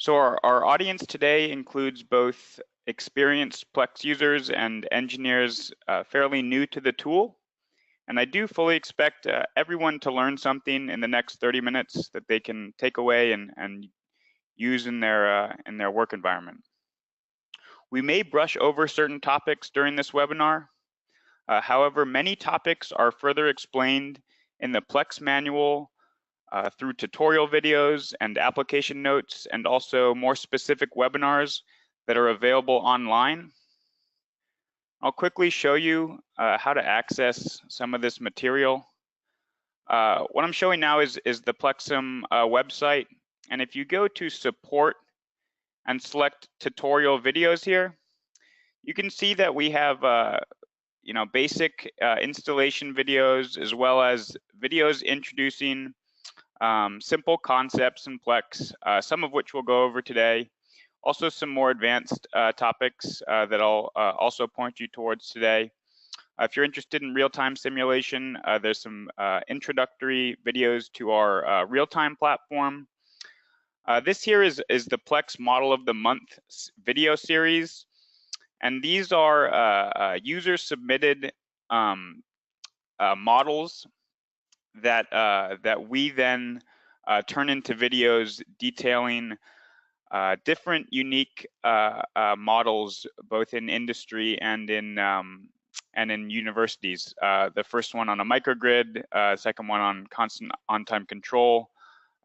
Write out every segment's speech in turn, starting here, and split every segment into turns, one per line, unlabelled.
So our audience today includes both experienced Plex users and engineers fairly new to the tool. And I do fully expect everyone to learn something in the next 30 minutes that they can take away and use in their work environment. We may brush over certain topics during this webinar. However, many topics are further explained in the Plex manual through tutorial videos and application notes, and also more specific webinars that are available online. I'll quickly show you how to access some of this material. What I'm showing now is the Plexim website. And if you go to support and select tutorial videos here, you can see that we have basic installation videos, as well as videos introducing simple concepts in Plex, some of which we'll go over today. Also some more advanced topics that I'll also point you towards today. If you're interested in real-time simulation, there's some introductory videos to our real-time platform. This here is the Plex Model of the Month video series. And these are user-submitted models that we then turn into videos detailing different unique models, both in industry and in universities. The first one on a microgrid, second one on constant on-time control,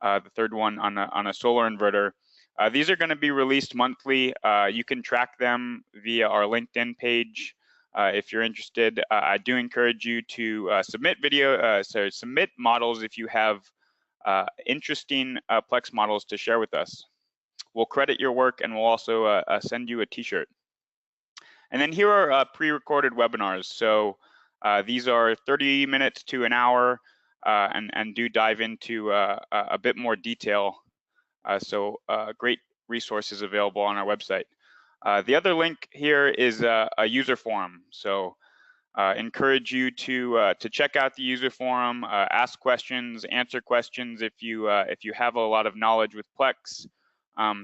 the third one on a solar inverter. These are going to be released monthly. You can track them via our LinkedIn page. If you're interested, I do encourage you to submit models if you have interesting Plex models to share with us. We'll credit your work, and we'll also send you a t-shirt. And then here are pre-recorded webinars. So these are 30 minutes to an hour and do dive into a bit more detail. So great resources available on our website. The other link here is a user forum. So encourage you to check out the user forum, ask questions, answer questions if you have a lot of knowledge with Plex.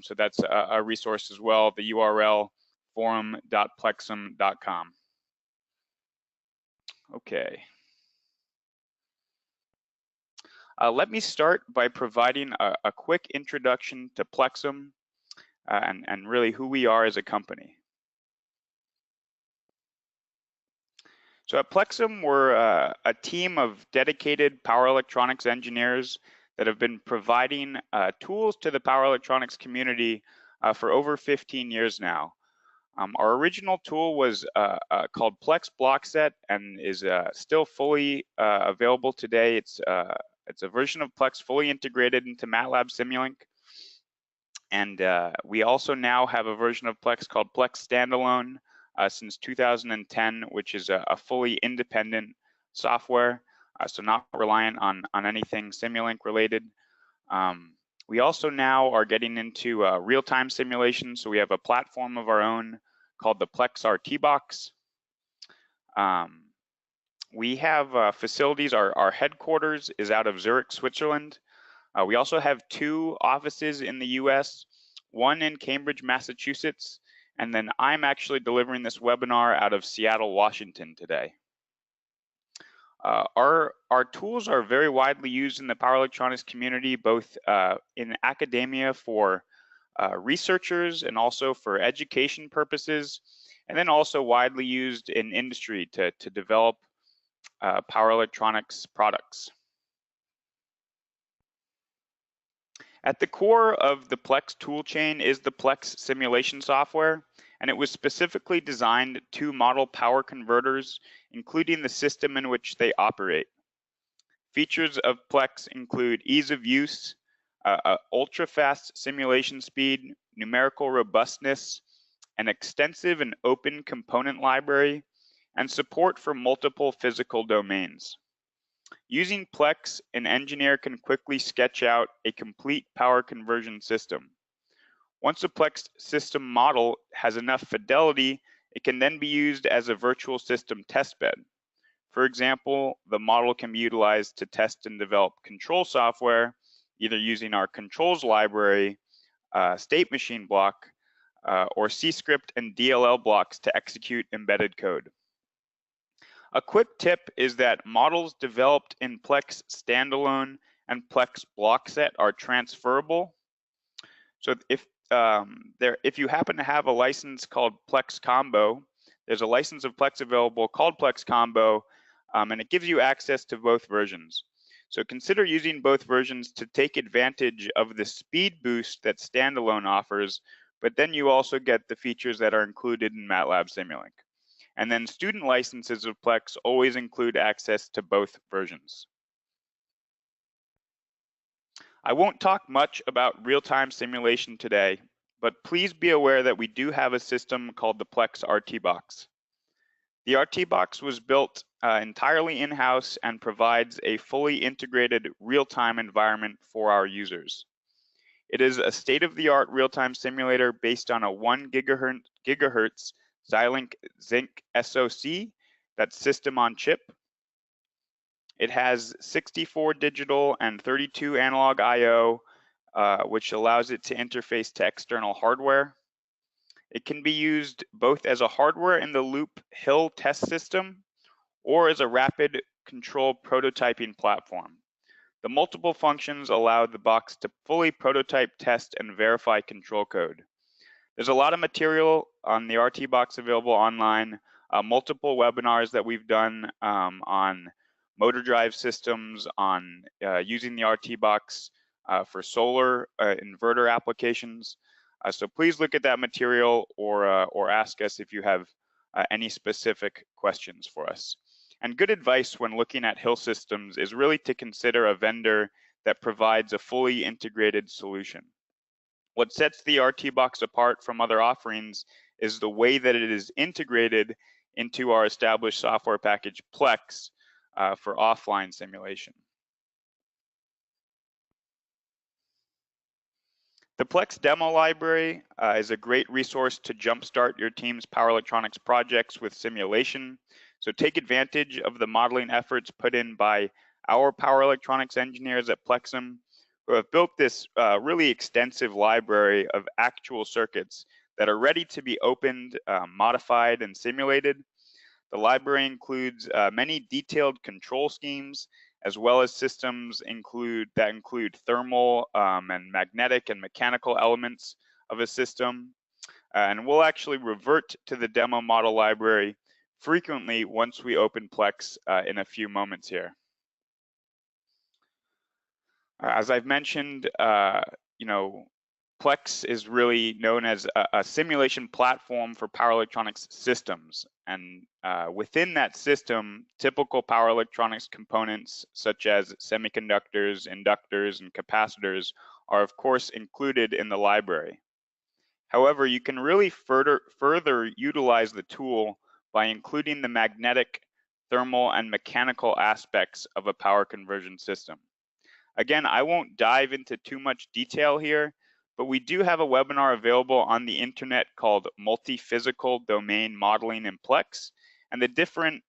So that's a resource as well. The URL forum.plexim.com. Okay. Let me start by providing a quick introduction to Plexim and really who we are as a company. So at Plexim, we're a team of dedicated power electronics engineers that have been providing tools to the power electronics community for over 15 years now. Our original tool was called Plex Blockset and is still fully available today. It's a version of Plex fully integrated into MATLAB Simulink. And we also now have a version of Plex called Plex Standalone since 2010, which is a fully independent software, so not reliant on anything Simulink related. We also now are getting into real-time simulation, so we have a platform of our own called the Plex RT Box. We have facilities. Our headquarters is out of Zurich, Switzerland. We also have 2 offices in the US, one in Cambridge, Massachusetts, and then I'm actually delivering this webinar out of Seattle, Washington today. Our tools are very widely used in the power electronics community, both in academia for researchers and also for education purposes, and then also widely used in industry to develop power electronics products. At the core of the Plex toolchain is the Plex simulation software, and it was specifically designed to model power converters, including the system in which they operate. Features of Plex include ease of use, ultra-fast simulation speed, numerical robustness, an extensive and open component library, and support for multiple physical domains. Using Plex, an engineer can quickly sketch out a complete power conversion system. Once a Plex system model has enough fidelity, it can then be used as a virtual system testbed. For example, the model can be utilized to test and develop control software, either using our controls library state machine block, or C script and DLL blocks to execute embedded code. A quick tip is that models developed in Plex standalone and Plex block set are transferable. So if you happen to have a license called Plex Combo, there's a license of Plex available called Plex Combo, and it gives you access to both versions. So consider using both versions to take advantage of the speed boost that standalone offers, but then you also get the features that are included in MATLAB Simulink. And then student licenses of Plex always include access to both versions. I won't talk much about real-time simulation today, but please be aware that we do have a system called the Plex RT Box. The RT Box was built entirely in-house and provides a fully integrated real-time environment for our users. It is a state-of-the-art real-time simulator based on a 1 gigahertz Xilinx Zinc SoC, that's system on chip. It has 64 digital and 32 analog I/O, which allows it to interface to external hardware. It can be used both as a hardware-in-the-loop hill test system or as a rapid control prototyping platform. The multiple functions allow the box to fully prototype, test, and verify control code. There's a lot of material on the RT Box available online, multiple webinars that we've done on motor drive systems, on using the RT Box for solar inverter applications. So please look at that material or ask us if you have any specific questions for us. And good advice when looking at hill systems is really to consider a vendor that provides a fully integrated solution. What sets the RT Box apart from other offerings is the way that it is integrated into our established software package Plex for offline simulation. The Plex demo library is a great resource to jumpstart your team's power electronics projects with simulation. So take advantage of the modeling efforts put in by our power electronics engineers at Plexim, who have built this really extensive library of actual circuits that are ready to be opened, modified, and simulated. The library includes many detailed control schemes, as well as systems that include thermal and magnetic and mechanical elements of a system. And we'll actually revert to the demo model library frequently once we open Plex in a few moments here. As I've mentioned, Plex is really known as a simulation platform for power electronics systems. And within that system, typical power electronics components such as semiconductors, inductors, and capacitors are of course included in the library. However, you can really further utilize the tool by including the magnetic, thermal, and mechanical aspects of a power conversion system. Again, I won't dive into too much detail here, but we do have a webinar available on the internet called Multi-Physical Domain Modeling in Plex, and the different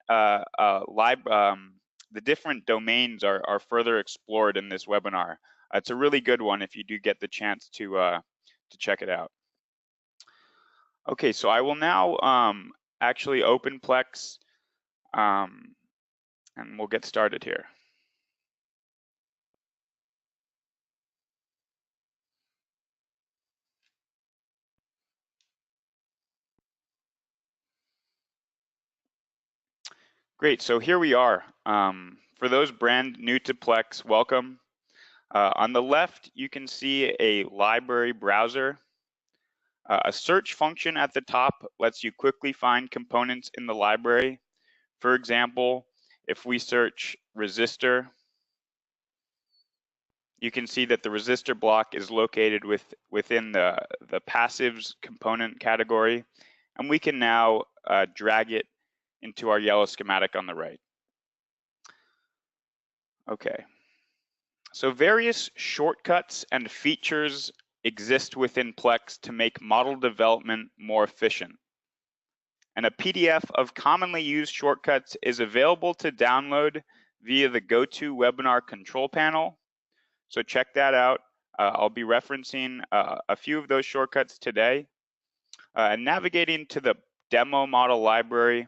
domains are further explored in this webinar. It's a really good one if you do get the chance to check it out. Okay, so I will now actually open Plex, and we'll get started here. Great, so here we are. For those brand new to Plex, welcome. On the left, you can see a library browser. A search function at the top lets you quickly find components in the library. For example, if we search resistor, you can see that the resistor block is located within the passives component category, and we can now drag it into our yellow schematic on the right. Okay, so various shortcuts and features exist within Plex to make model development more efficient. And a PDF of commonly used shortcuts is available to download via the GoToWebinar control panel. So check that out. I'll be referencing a few of those shortcuts today. And navigating to the demo model library,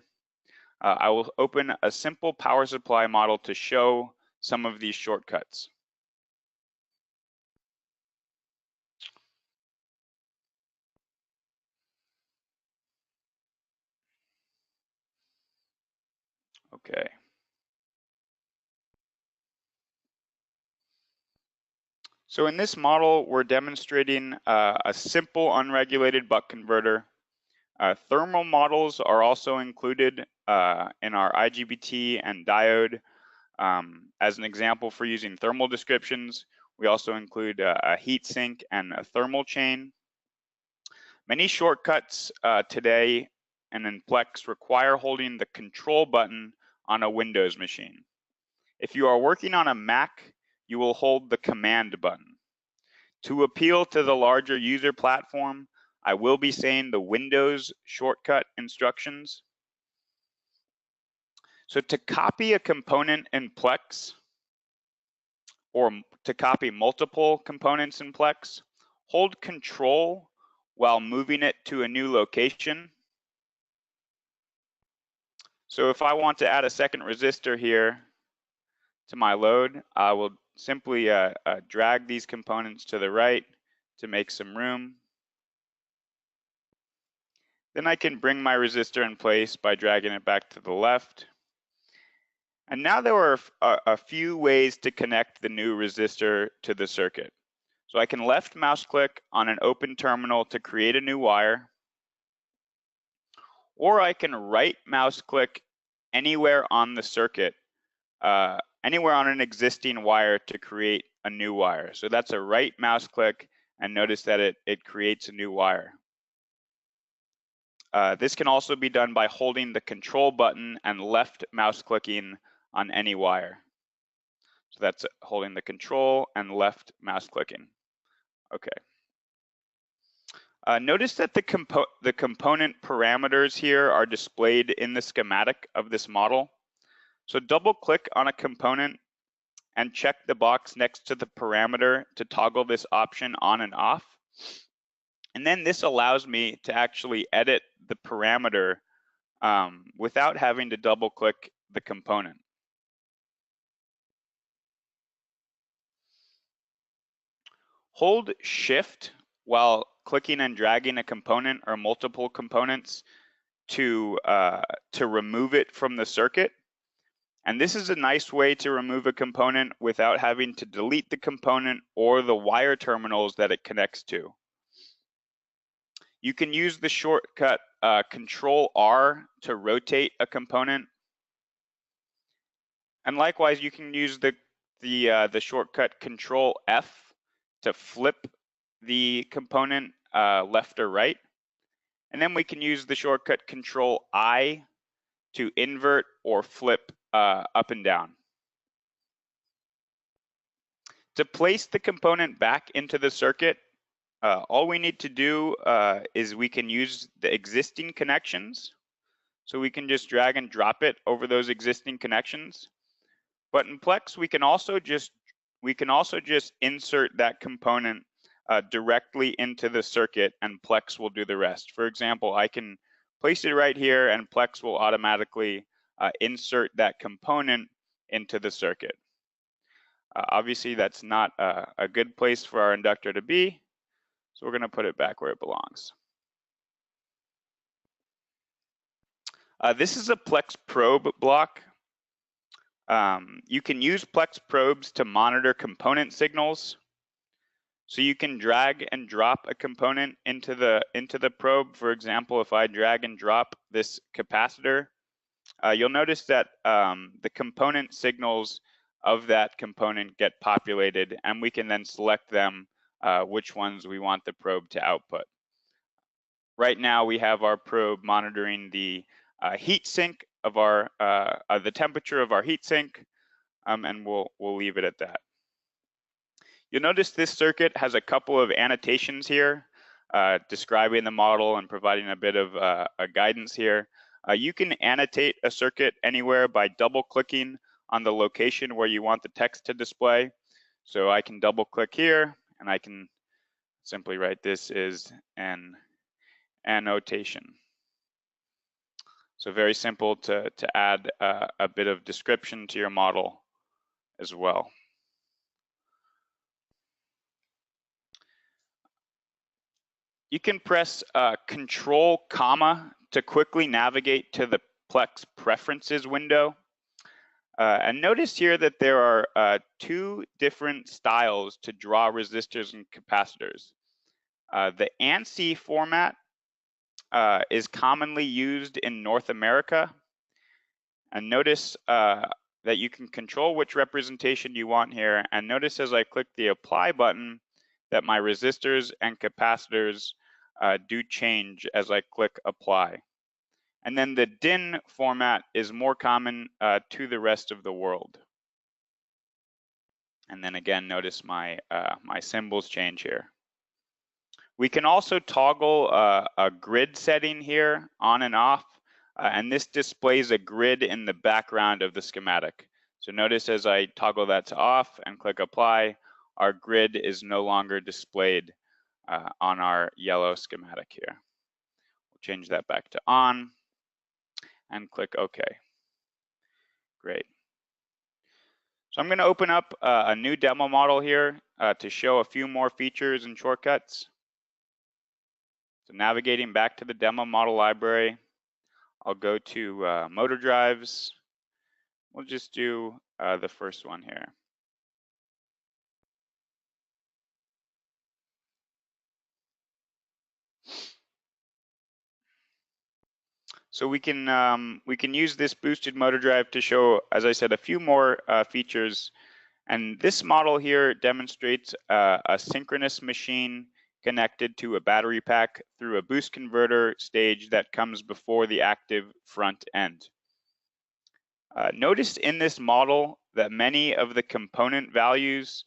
I will open a simple power supply model to show some of these shortcuts. Okay. So in this model, we're demonstrating a simple unregulated buck converter. Thermal models are also included in our IGBT and diode. As an example for using thermal descriptions, we also include a heat sink and a thermal chain. Many shortcuts today and in Plex require holding the control button on a Windows machine. If you are working on a Mac, you will hold the command button. To appeal to the larger user platform, I will be saying the Windows shortcut instructions. So to copy a component in Plex, or to copy multiple components in Plex, hold Control while moving it to a new location. So if I want to add a second resistor here to my load, I will simply drag these components to the right to make some room. Then I can bring my resistor in place by dragging it back to the left. And now there are a few ways to connect the new resistor to the circuit. So I can left mouse click on an open terminal to create a new wire, or I can right mouse click anywhere on the circuit, anywhere on an existing wire to create a new wire. So that's a right mouse click, and notice that it creates a new wire. This can also be done by holding the control button and left mouse clicking on any wire. So that's holding the control and left mouse clicking. Okay. Notice that the component parameters here are displayed in the schematic of this model. So double click on a component and check the box next to the parameter to toggle this option on and off. And then this allows me to actually edit the parameter without having to double click the component. Hold Shift while clicking and dragging a component or multiple components to remove it from the circuit. And this is a nice way to remove a component without having to delete the component or the wire terminals that it connects to. You can use the shortcut Control R to rotate a component. And likewise, you can use the shortcut Control F to flip the component left or right. And then we can use the shortcut Control I to invert or flip up and down. To place the component back into the circuit, all we need to do is we can use the existing connections. So we can just drag and drop it over those existing connections. But in Plex, we can also just insert that component directly into the circuit, and Plex will do the rest. For example, I can place it right here, and Plex will automatically insert that component into the circuit. Obviously, that's not a good place for our inductor to be, so we're going to put it back where it belongs. This is a Plex probe block. You can use Plex probes to monitor component signals. So you can drag and drop a component into the probe. For example, if I drag and drop this capacitor, you'll notice that the component signals of that component get populated, and we can then select them, which ones we want the probe to output. Right now, we have our probe monitoring the heat sink of our the temperature of our heat sink, and we'll leave it at that. You'll notice this circuit has a couple of annotations here describing the model and providing a bit of a guidance here. You can annotate a circuit anywhere by double clicking on the location where you want the text to display. So I can double click here and I can simply write this is an annotation. So very simple to add a bit of description to your model as well. You can press Control, comma to quickly navigate to the Plex preferences window. And notice here that there are two different styles to draw resistors and capacitors. The ANSI format is commonly used in North America. And notice that you can control which representation you want here. And notice as I click the Apply button that my resistors and capacitors do change as I click Apply. And then the DIN format is more common to the rest of the world. And then again, notice my symbols change here. We can also toggle a grid setting here on and off, and this displays a grid in the background of the schematic. So notice as I toggle that to off and click Apply, our grid is no longer displayed on our yellow schematic here. We'll change that back to on and click OK. Great. So I'm going to open up a new demo model here to show a few more features and shortcuts. So navigating back to the demo model library, I'll go to motor drives. We'll just do the first one here. So we can use this boosted motor drive to show, as I said, a few more features. And this model here demonstrates a synchronous machine connected to a battery pack through a boost converter stage that comes before the active front end. Notice in this model that many of the component values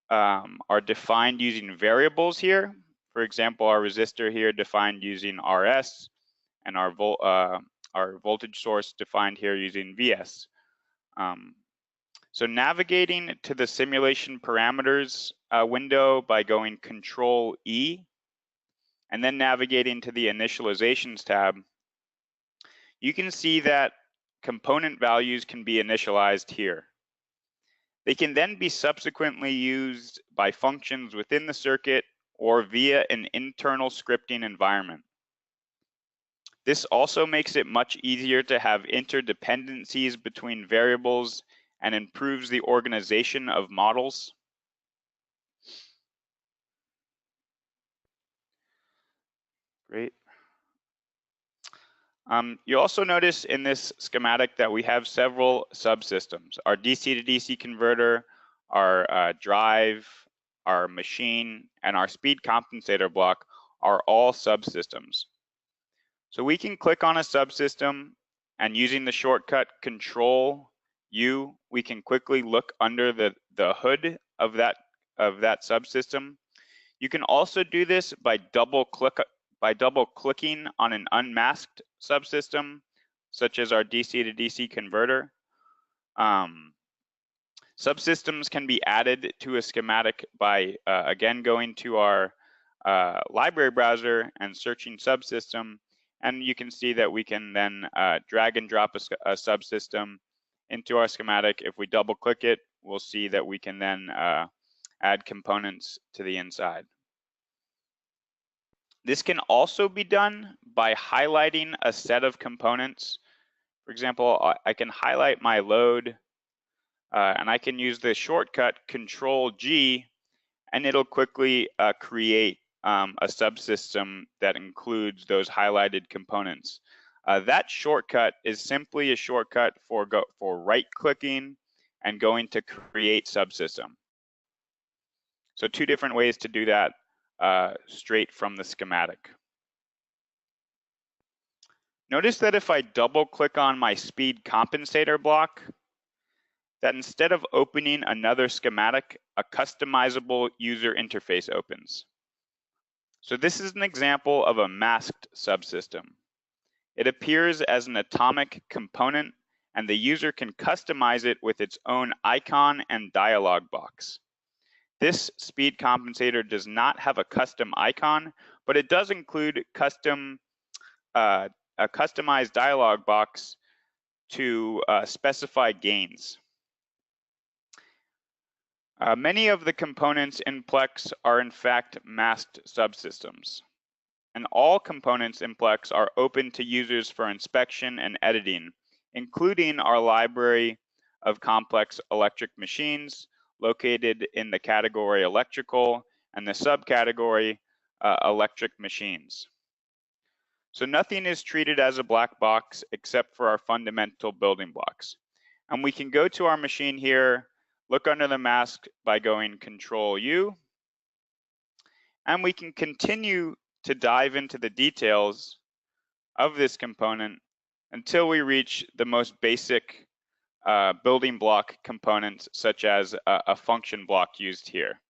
are defined using variables here. For example, our resistor here defined using RS, and our voltage source defined here using VS. So navigating to the simulation parameters window by going Control E, and then navigating to the initializations tab, you can see that component values can be initialized here. They can then be subsequently used by functions within the circuit or via an internal scripting environment. This also makes it much easier to have interdependencies between variables and improves the organization of models. Great. You also notice in this schematic that we have several subsystems. Our DC to DC converter, our drive, our machine, and our speed compensator block are all subsystems. So we can click on a subsystem, and using the shortcut Control U, we can quickly look under the hood of that subsystem. You can also do this by double clicking on an unmasked subsystem, such as our DC to DC converter. Subsystems can be added to a schematic by again going to our library browser and searching subsystem, and you can see that we can then drag and drop a subsystem into our schematic. If we double click it, we'll see that we can then add components to the inside. This can also be done by highlighting a set of components. For example, I can highlight my load, and I can use the shortcut Control G, and it'll quickly create a subsystem that includes those highlighted components. That shortcut is simply a shortcut for right-clicking and going to create subsystem. So two different ways to do that straight from the schematic. Notice that if I double-click on my speed compensator block, that instead of opening another schematic, a customizable user interface opens. So this is an example of a masked subsystem. It appears as an atomic component, and the user can customize it with its own icon and dialog box. This speed compensator does not have a custom icon, but it does include a customized dialog box to specify gains. Many of the components in Plex are in fact masked subsystems, and all components in Plex are open to users for inspection and editing, including our library of complex electric machines located in the category electrical and the subcategory electric machines. So nothing is treated as a black box except for our fundamental building blocks. And we can go to our machine here, look under the mask by going Control-U, and we can continue to dive into the details of this component until we reach the most basic building block components, such as a function block used here.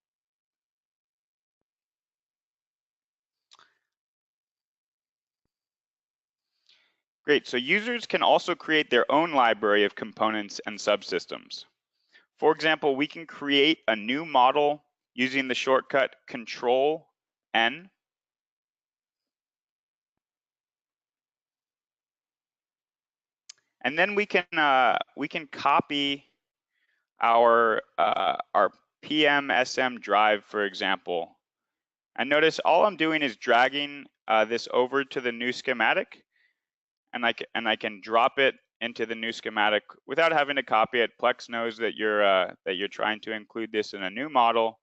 Great, so users can also create their own library of components and subsystems. For example, we can create a new model using the shortcut Control-N. And then we can copy our PMSM drive, for example. And notice all I'm doing is dragging this over to the new schematic, and I can drop it into the new schematic without having to copy it. Plex knows that you're trying to include this in a new model,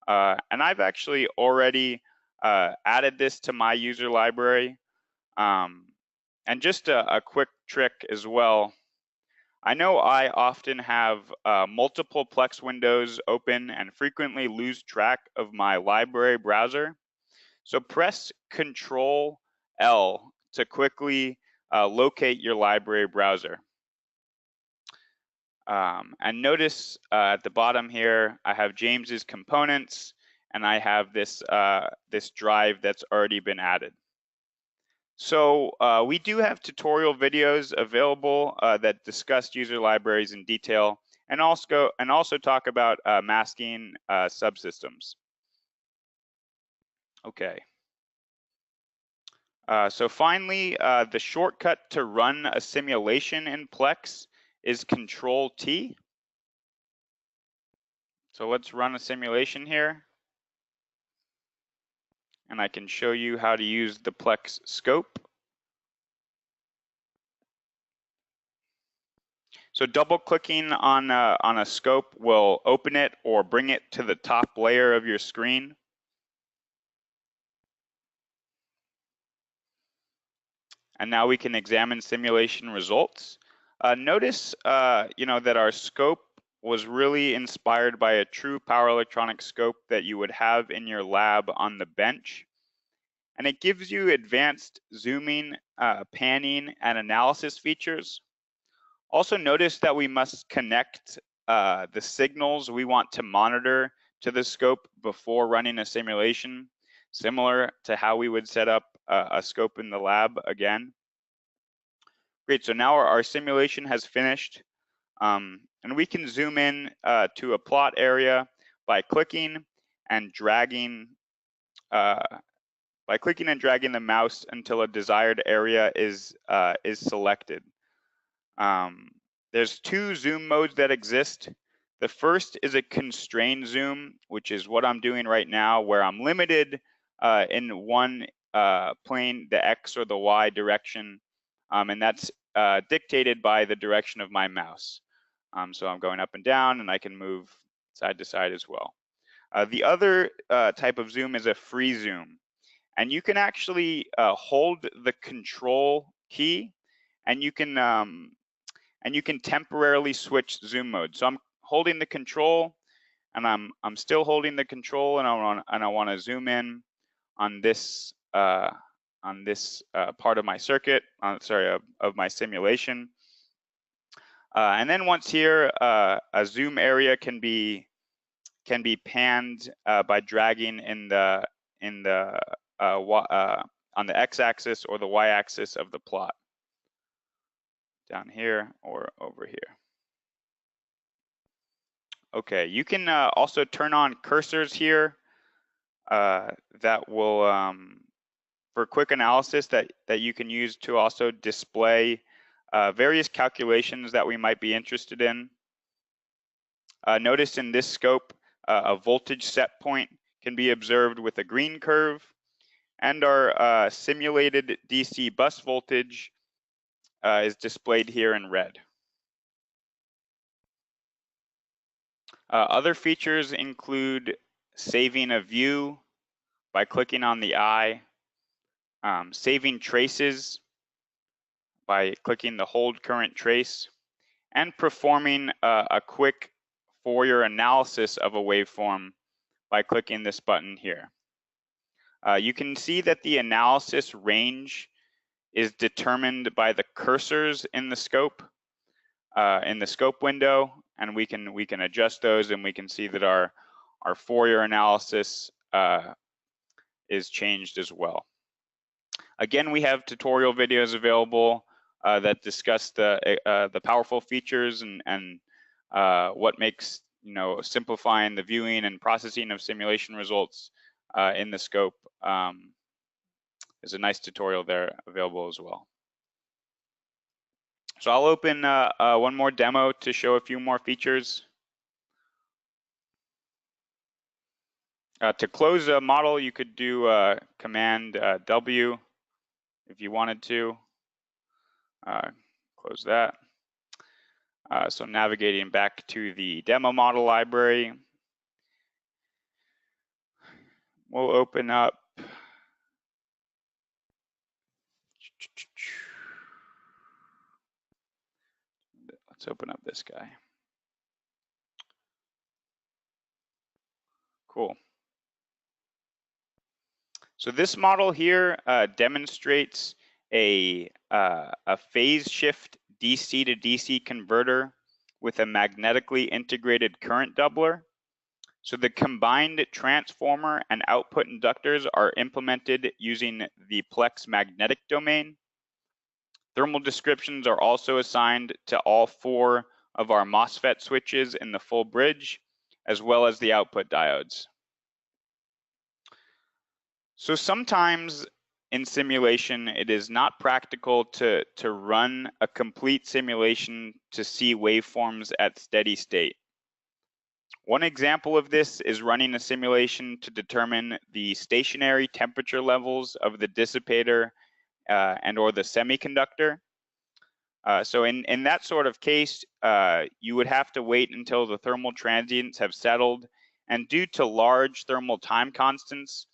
and I've actually already added this to my user library. And just a quick trick as well. I know I often have multiple Plex windows open and frequently lose track of my library browser. So press Control-L to quickly locate your library browser. And notice at the bottom here, I have James's components, and I have this drive that's already been added. So we do have tutorial videos available that discuss user libraries in detail, and also talk about masking subsystems. Okay. So finally, the shortcut to run a simulation in Plex is Control-T. So let's run a simulation here. And I can show you how to use the Plex scope. So double clicking on a scope will open it or bring it to the top layer of your screen. And now we can examine simulation results. Notice that our scope was really inspired by a true power electronics scope that you would have in your lab on the bench. And it gives you advanced zooming, panning, and analysis features. Also notice that we must connect the signals we want to monitor to the scope before running a simulation, similar to how we would set up a scope in the lab again. Great, so now our simulation has finished. And we can zoom in to a plot area by clicking and dragging the mouse until a desired area is selected. There's two zoom modes that exist. The first is a constrained zoom, which is what I'm doing right now, where I'm limited in one plane, the X or the Y direction, and that's dictated by the direction of my mouse. So I'm going up and down, and I can move side to side as well. The other type of zoom is a free zoom, and you can actually hold the Control key, and you can temporarily switch zoom mode. So I'm holding the Control, and I'm still holding the Control, and I want to zoom in on this part of my circuit, of my simulation. And then once here, a zoom area can be panned by dragging on the x-axis or the y-axis of the plot, down here or over here. Okay, you can also turn on cursors here that will, for quick analysis, that you can use to also display various calculations that we might be interested in. Notice in this scope, a voltage set point can be observed with a green curve, and our simulated DC bus voltage is displayed here in red. Other features include saving a view by clicking on the eye, saving traces by clicking the hold current trace, and performing a quick Fourier analysis of a waveform by clicking this button here. You can see that the analysis range is determined by the cursors in the scope window, and we can adjust those, and we can see that our Fourier analysis is changed as well. Again, we have tutorial videos available that discuss the powerful features and what makes simplifying the viewing and processing of simulation results in the scope. There's a nice tutorial there available as well. So I'll open one more demo to show a few more features. To close a model, you could do Command W if you wanted to. Close that. So navigating back to the demo model library, we'll open up. Let's open up this guy. Cool. So this model here demonstrates a phase shift DC to DC converter with a magnetically integrated current doubler. So the combined transformer and output inductors are implemented using the Plex magnetic domain. Thermal descriptions are also assigned to all 4 of our MOSFET switches in the full bridge, as well as the output diodes. So sometimes in simulation, it is not practical to run a complete simulation to see waveforms at steady state. One example of this is running a simulation to determine the stationary temperature levels of the dissipator and or the semiconductor. So in that sort of case, you would have to wait until the thermal transients have settled, and due to large thermal time constants,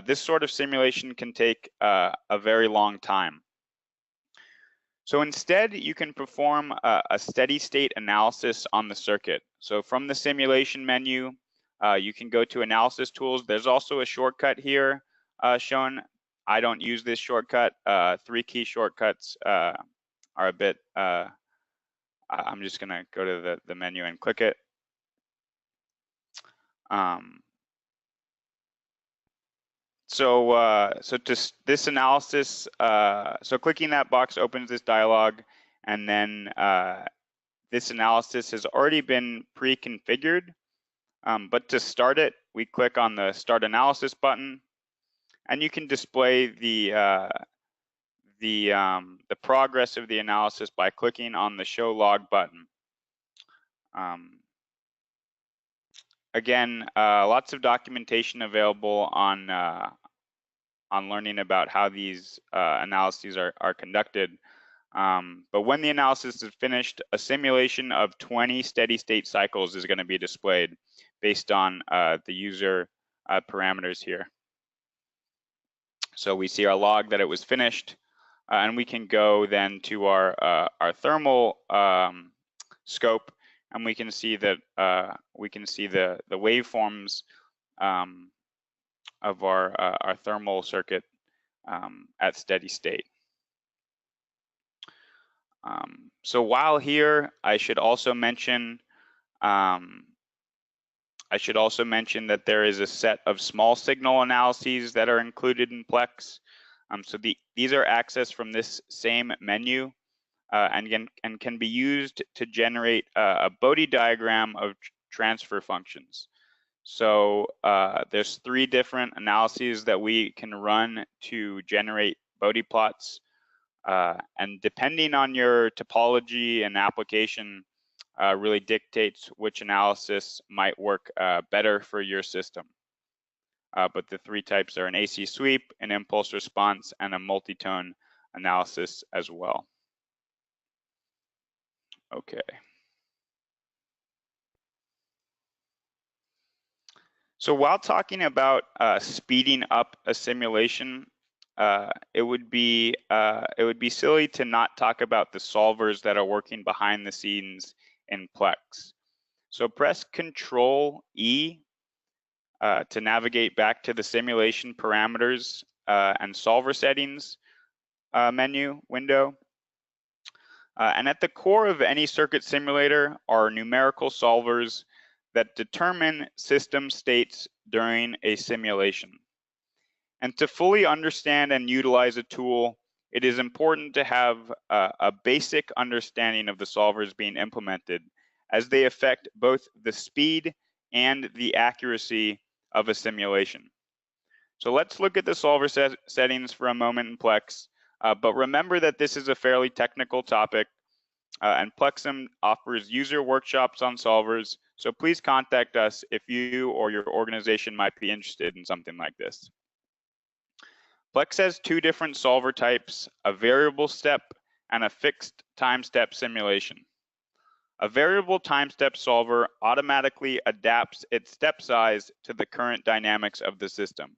this sort of simulation can take a very long time. So instead, you can perform a steady state analysis on the circuit. So from the simulation menu, you can go to analysis tools. There's also a shortcut here shown. I don't use this shortcut. 3 key shortcuts are a bit, I'm just gonna go to the menu and click it. So just this analysis, so clicking that box opens this dialog, and then this analysis has already been pre-configured. But to start it, we click on the Start Analysis button, and you can display the progress of the analysis by clicking on the Show Log button. Again, lots of documentation available on learning about how these analyses are conducted. But when the analysis is finished, a simulation of 20 steady state cycles is going to be displayed based on the user parameters here. So we see our log that it was finished, and we can go then to our thermal scope, and we can see that the waveforms of our thermal circuit at steady state. So while here, I should also mention that there is a set of small signal analyses that are included in Plex. So these are accessed from this same menu and can be used to generate a Bode diagram transfer functions. So there's 3 different analyses that we can run to generate Bode plots. And depending on your topology and application, really dictates which analysis might work better for your system. But the 3 types are an AC sweep, an impulse response, and a multitone analysis as well. Okay. So while talking about speeding up a simulation, it would be silly to not talk about the solvers that are working behind the scenes in Plex. So press Control E to navigate back to the simulation parameters and solver settings menu window. And at the core of any circuit simulator are numerical solvers that determine system states during a simulation. And to fully understand and utilize a tool, it is important to have a basic understanding of the solvers being implemented, as they affect both the speed and the accuracy of a simulation. So let's look at the solver settings for a moment in Plex, but remember that this is a fairly technical topic, and Plexim offers user workshops on solvers, so please contact us if you or your organization might be interested in something like this. Plex has 2 different solver types, a variable step and a fixed time step simulation. A variable time step solver automatically adapts its step size to the current dynamics of the system.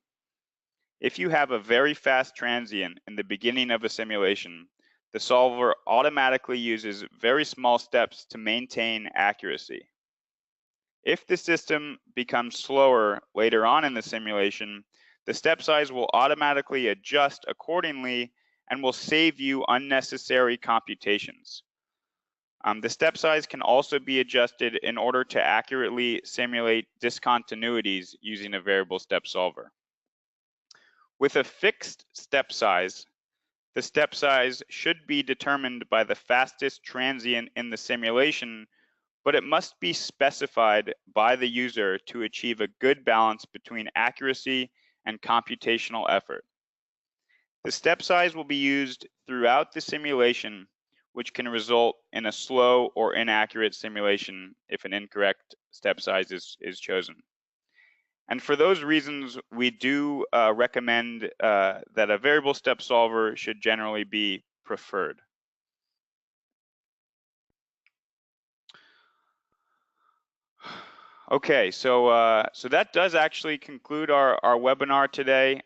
If you have a very fast transient in the beginning of a simulation, the solver automatically uses very small steps to maintain accuracy. If the system becomes slower later on in the simulation, the step size will automatically adjust accordingly and will save you unnecessary computations. The step size can also be adjusted in order to accurately simulate discontinuities using a variable step solver. With a fixed step size, the step size should be determined by the fastest transient in the simulation, but it must be specified by the user to achieve a good balance between accuracy and computational effort. The step size will be used throughout the simulation, which can result in a slow or inaccurate simulation if an incorrect step size is chosen. And for those reasons, we do recommend that a variable step solver should generally be preferred. Okay, so that does actually conclude our webinar today.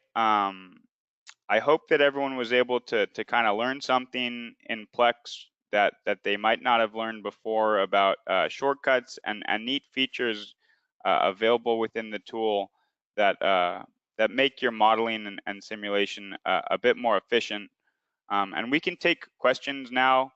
I hope that everyone was able to kind of learn something in Plex that they might not have learned before about shortcuts and neat features available within the tool that make your modeling and simulation a bit more efficient. And we can take questions now.